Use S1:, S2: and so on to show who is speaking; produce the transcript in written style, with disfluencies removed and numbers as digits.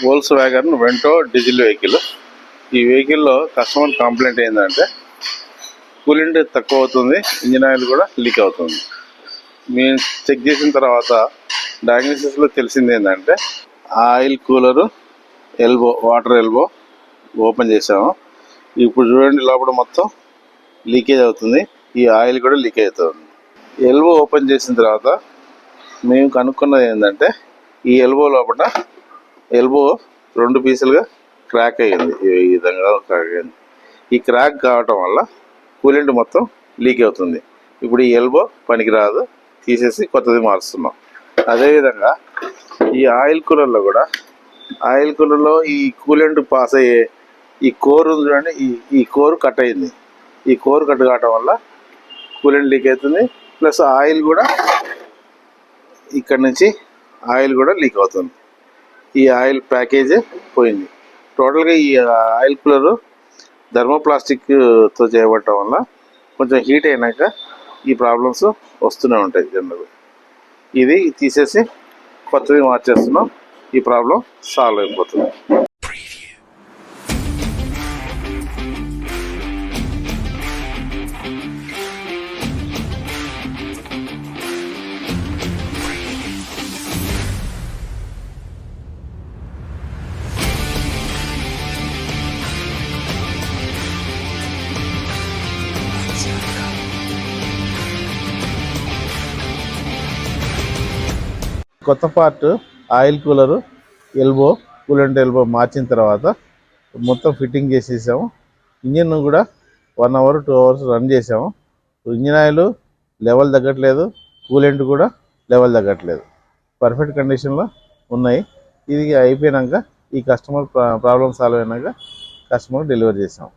S1: Volts wagon Vento diesel vehicle. ఈ వెహికల్లో customer complaint ఏంటంటే కూలింగ్ తక్కువ అవుతుంది, ఇంజిన్ ఆయిల్ కూడా లీక్ అవుతుంది. మేము చెక్ చేసిన తర్వాత డయాగ్నోసిస్లో తెలిసింది ఏంటంటే oil cooler water elbow open చేసాము. ఇప్పుడు చూడండి, లోపల మొత్తం లీకేజ్ అవుతుంది, ఈ ఆయిల్ కూడా లీకేజ్ అవుతుంది. ఎల్బో ఓపెన్ చేసిన తర్వాత మేము కనుక్కున్నది ఏంటంటే ఈ ఎల్బో లోపల ఎల్బో 2 పీసులుగా క్రాక్ అయ్యింది. ఈ విధంగా క్రాక్ అయ్యింది. ఈ క్రాక్ కావటం వల్ల కూలెంట్ మొత్తం లీక్ అవుతుంది. ఇప్పుడు ఈ ఎల్బో పనికిరాదు, తీసేసి కొత్తది మారుస్తున్నాం. అదేవిధంగా ఈ ఆయిల్ కూలర్లో కూడా ఈ కూలెంట్ పాస్ అయ్యే ఈ కోర్ ఉంది చూడండి, ఈ కోర్ కట్ అయింది. ఈ కోర్ కట్ కావటం వల్ల కూలెంట్ లీక్ అవుతుంది, ప్లస్ ఆయిల్ కూడా ఇక్కడ నుంచి ఆయిల్ కూడా లీక్ అవుతుంది. ఈ ఆయిల్ ప్యాకేజ్ పోయింది. టోటల్గా ఈ ఆయిల్ కూలర్ థర్మోప్లాస్టిక్తో చేయబడటం వల్ల కొంచెం హీట్ అయినాక ఈ ప్రాబ్లమ్స్ వస్తూనే ఉంటాయి జనరల్గా. ఇది తీసేసి కొత్తది మార్చేస్తున్నాం, ఈ ప్రాబ్లం సాల్వ్ అయిపోతుంది. కొత్త part oil cooler coolant elbow మార్చిన తర్వాత మొత్తం ఫిట్టింగ్ చేసేసాము. ఇంజిన్ కూడా 1 అవర్ 2 అవర్స్ రన్ చేసాము. ఇంజిన్ ఆయిల్ లెవెల్ తగ్గట్లేదు, కూలెంట్ కూడా లెవెల్ తగ్గట్లేదు, పర్ఫెక్ట్ కండిషన్లో ఉన్నాయి. ఇది అయిపోయినాక ఈ కస్టమర్ ప్రాబ్లమ్ సాల్వ్ అయినాక కస్టమర్ డెలివరీ చేసాం.